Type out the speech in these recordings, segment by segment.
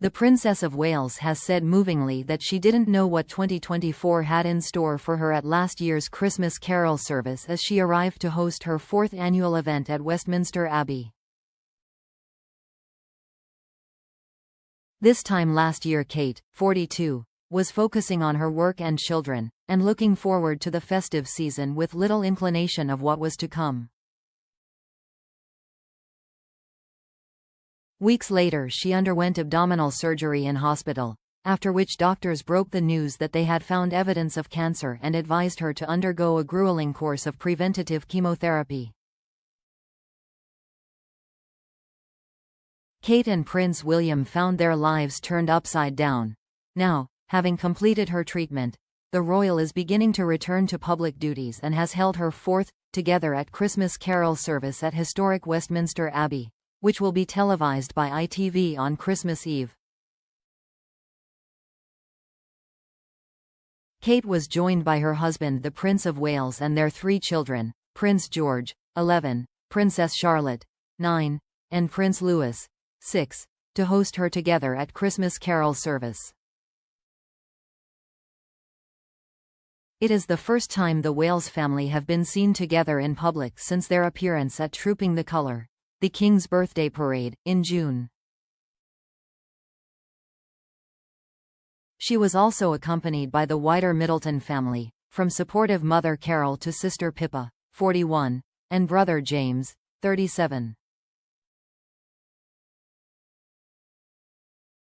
The Princess of Wales has said movingly that she didn't know what 2024 had in store for her at last year's Christmas Carol service as she arrived to host her 4th annual event at Westminster Abbey. This time last year Kate, 42, was focusing on her work and children, and looking forward to the festive season with little inclination of what was to come. Weeks later she underwent abdominal surgery in hospital, after which doctors broke the news that they had found evidence of cancer and advised her to undergo a grueling course of preventative chemotherapy. Kate and Prince William found their lives turned upside down. Now, having completed her treatment, the royal is beginning to return to public duties and has held her 4th, together at Christmas Carol service at historic Westminster Abbey, which will be televised by ITV on Christmas Eve. Kate was joined by her husband the Prince of Wales and their 3 children, Prince George, 11, Princess Charlotte, 9, and Prince Louis, 6, to host her together at Christmas Carol service. It is the first time the Wales family have been seen together in public since their appearance at Trooping the Colour, the King's birthday parade, in June. She was also accompanied by the wider Middleton family, from supportive mother Carol to sister Pippa, 41, and brother James, 37.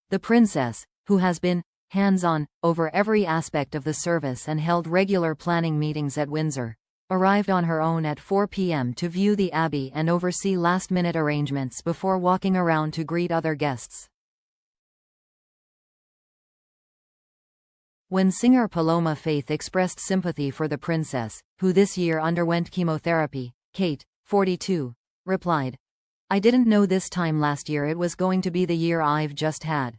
The princess, who has been hands-on over every aspect of the service and held regular planning meetings at Windsor, arrived on her own at 4 p.m. to view the Abbey and oversee last-minute arrangements before walking around to greet other guests. When singer Paloma Faith expressed sympathy for the princess, who this year underwent chemotherapy, Kate, 42, replied, "I didn't know this time last year it was going to be the year I've just had."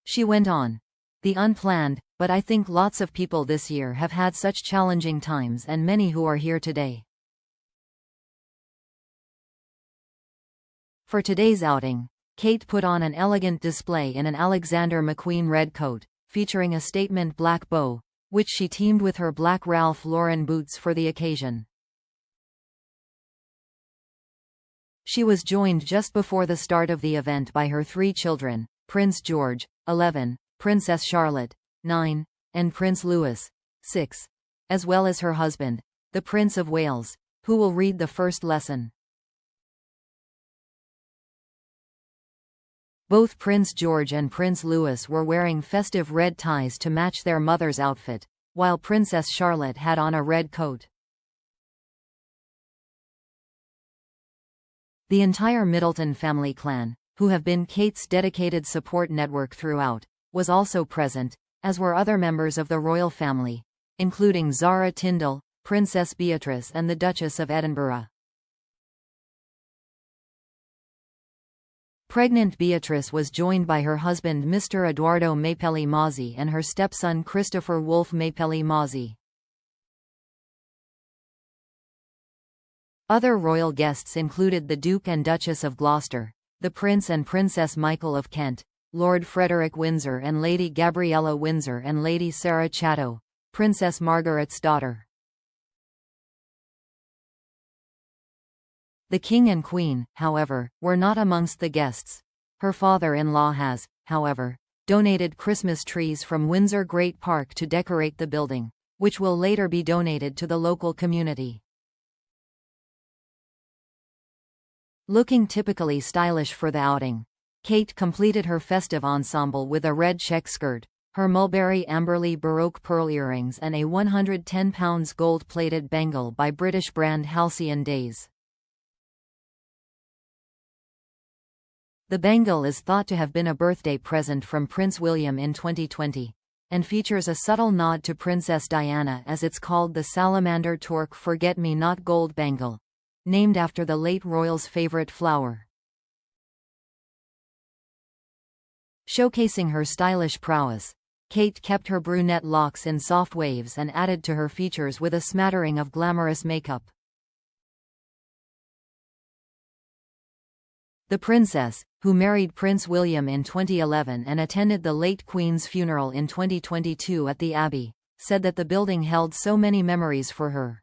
She went on, "The unplanned, but I think lots of people this year have had such challenging times and many who are here today. For today's outing, Kate put on an elegant display in an Alexander McQueen red coat, featuring a statement black bow, which she teamed with her black Ralph Lauren boots for the occasion. She was joined just before the start of the event by her 3 children, Prince George, 11, Princess Charlotte, 9, and Prince Louis, 6, as well as her husband, the Prince of Wales, who will read the first lesson. Both Prince George and Prince Louis were wearing festive red ties to match their mother's outfit, while Princess Charlotte had on a red coat. The entire Middleton family clan, who have been Kate's dedicated support network throughout, was also present, as were other members of the royal family, including Zara Tindall, Princess Beatrice and the Duchess of Edinburgh. Pregnant Beatrice was joined by her husband Mr. Edoardo Mapelli Mozzi and her stepson Christopher Wolfe Mapelli Mozzi. Other royal guests included the Duke and Duchess of Gloucester, the Prince and Princess Michael of Kent, Lord Frederick Windsor and Lady Gabriella Windsor and Lady Sarah Chatto, Princess Margaret's daughter. The King and Queen, however, were not amongst the guests. Her father-in-law has, however, donated Christmas trees from Windsor Great Park to decorate the building, which will later be donated to the local community. Looking typically stylish for the outing, Kate completed her festive ensemble with a red check skirt, her mulberry amberley Baroque pearl earrings and a £110 gold-plated bangle by British brand Halcyon Days. The bangle is thought to have been a birthday present from Prince William in 2020, and features a subtle nod to Princess Diana as it's called the Salamander Torque Forget-Me-Not Gold Bangle, named after the late royal's favorite flower. Showcasing her stylish prowess, Kate kept her brunette locks in soft waves and added to her features with a smattering of glamorous makeup. The princess, who married Prince William in 2011 and attended the late Queen's funeral in 2022 at the Abbey, said that the building held so many memories for her.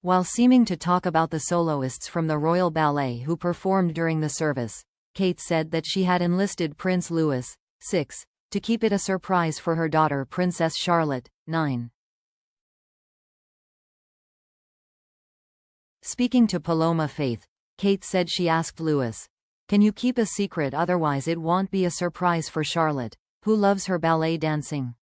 While seeming to talk about the soloists from the Royal Ballet who performed during the service, Kate said that she had enlisted Prince Louis, 6, to keep it a surprise for her daughter Princess Charlotte, 9. Speaking to Paloma Faith, Kate said she asked Louis, "Can you keep a secret, otherwise it won't be a surprise for Charlotte, who loves her ballet dancing?"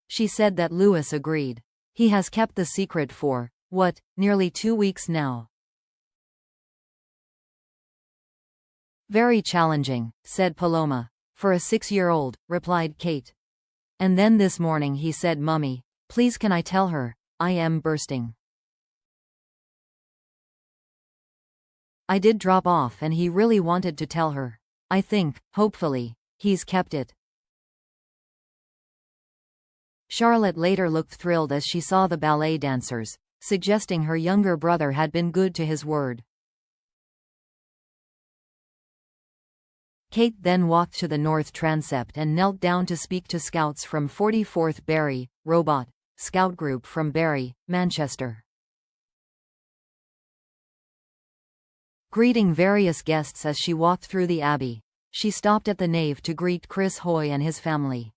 She said that Louis agreed. He has kept the secret for, nearly 2 weeks now. "Very challenging," said Paloma. "For a 6-year-old, replied Kate. "And then this morning he said, 'Mummy, please can I tell her, I am bursting.' I did drop off and he really wanted to tell her. I think, hopefully, he's kept it." Charlotte later looked thrilled as she saw the ballet dancers, suggesting her younger brother had been good to his word. Kate then walked to the North Transept and knelt down to speak to scouts from 44th Barry, Robot, Scout Group from Barry, Manchester. Greeting various guests as she walked through the Abbey, she stopped at the nave to greet Chris Hoy and his family.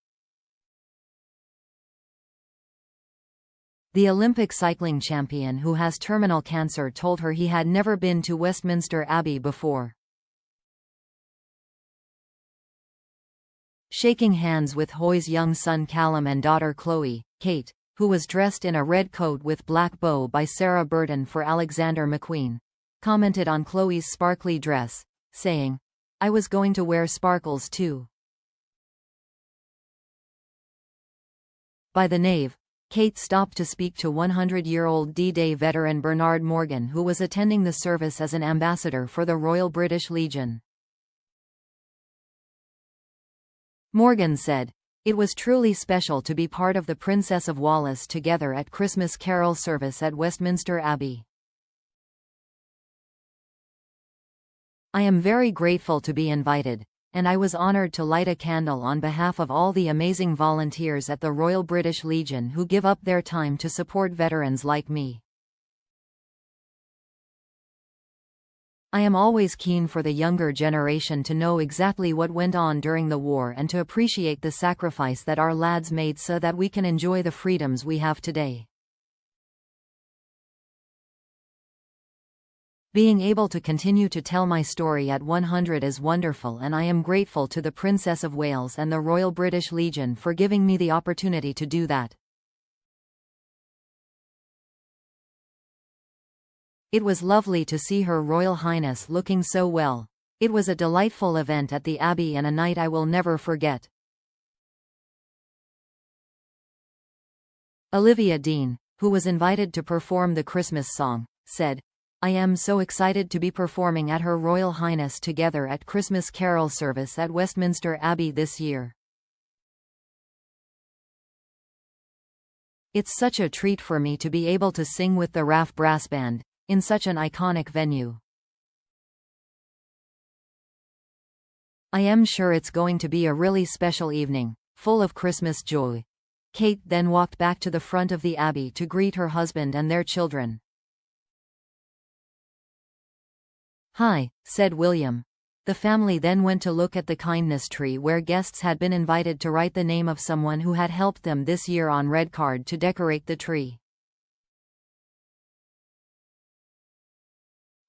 The Olympic cycling champion who has terminal cancer told her he had never been to Westminster Abbey before. Shaking hands with Hoy's young son Callum and daughter Chloe, Kate, who was dressed in a red coat with black bow by Sarah Burton for Alexander McQueen, commented on Chloe's sparkly dress, saying, "I was going to wear sparkles too." By the nave, Kate stopped to speak to 100-year-old D-Day veteran Bernard Morgan, who was attending the service as an ambassador for the Royal British Legion. Morgan said, "It was truly special to be part of the Princess of Wales together at Christmas Carol service at Westminster Abbey. I am very grateful to be invited, and I was honoured to light a candle on behalf of all the amazing volunteers at the Royal British Legion who give up their time to support veterans like me. I am always keen for the younger generation to know exactly what went on during the war and to appreciate the sacrifice that our lads made so that we can enjoy the freedoms we have today. Being able to continue to tell my story at 100 is wonderful, and I am grateful to the Princess of Wales and the Royal British Legion for giving me the opportunity to do that. It was lovely to see Her Royal Highness looking so well. It was a delightful event at the Abbey and a night I will never forget." Olivia Dean, who was invited to perform the Christmas song, said, "I am so excited to be performing at Her Royal Highness together at Christmas Carol service at Westminster Abbey this year. It's such a treat for me to be able to sing with the RAF Brass Band, in such an iconic venue. I am sure it's going to be a really special evening, full of Christmas joy." Kate then walked back to the front of the Abbey to greet her husband and their children. "Hi," said William. The family then went to look at the kindness tree where guests had been invited to write the name of someone who had helped them this year on red card to decorate the tree.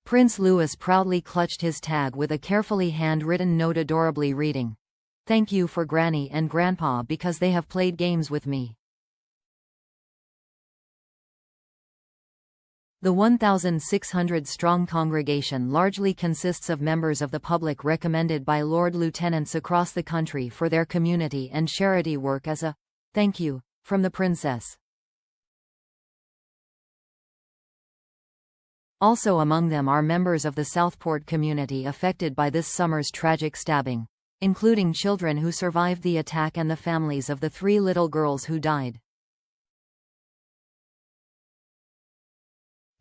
Prince Louis proudly clutched his tag with a carefully hand-written note adorably reading, "Thank you for Granny and Grandpa because they have played games with me." The 1,600-strong congregation largely consists of members of the public recommended by Lord Lieutenants across the country for their community and charity work as a thank you from the Princess. Also among them are members of the Southport community affected by this summer's tragic stabbing, including children who survived the attack and the families of the 3 little girls who died.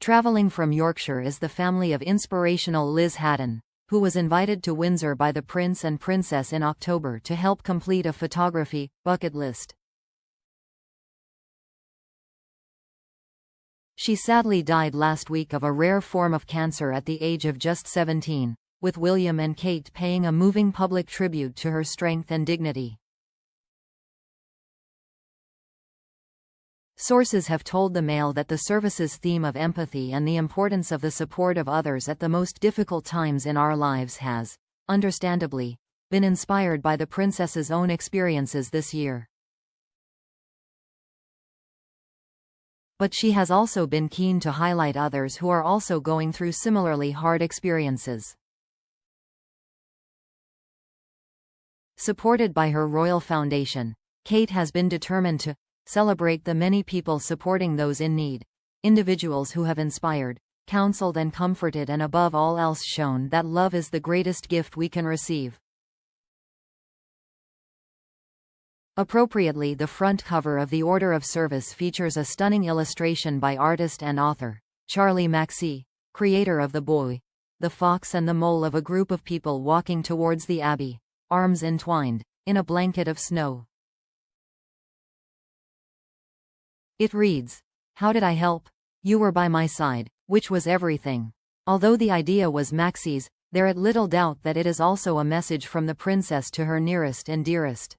Traveling from Yorkshire is the family of inspirational Liz Haddon, who was invited to Windsor by the Prince and Princess in October to help complete a photography bucket list. She sadly died last week of a rare form of cancer at the age of just 17, with William and Kate paying a moving public tribute to her strength and dignity. Sources have told the Mail that the service's theme of empathy and the importance of the support of others at the most difficult times in our lives has, understandably, been inspired by the Princess's own experiences this year. But she has also been keen to highlight others who are also going through similarly hard experiences. Supported by her Royal Foundation, Kate has been determined to celebrate the many people supporting those in need, individuals who have inspired, counseled and comforted and above all else shown that love is the greatest gift we can receive. Appropriately, the front cover of the Order of Service features a stunning illustration by artist and author Charlie Maxey, creator of The Boy, the Fox and the Mole, of a group of people walking towards the Abbey, arms entwined, in a blanket of snow. It reads, "How did I help? You were by my side," which was everything. Although the idea was Maxey's, there is little doubt that it is also a message from the Princess to her nearest and dearest.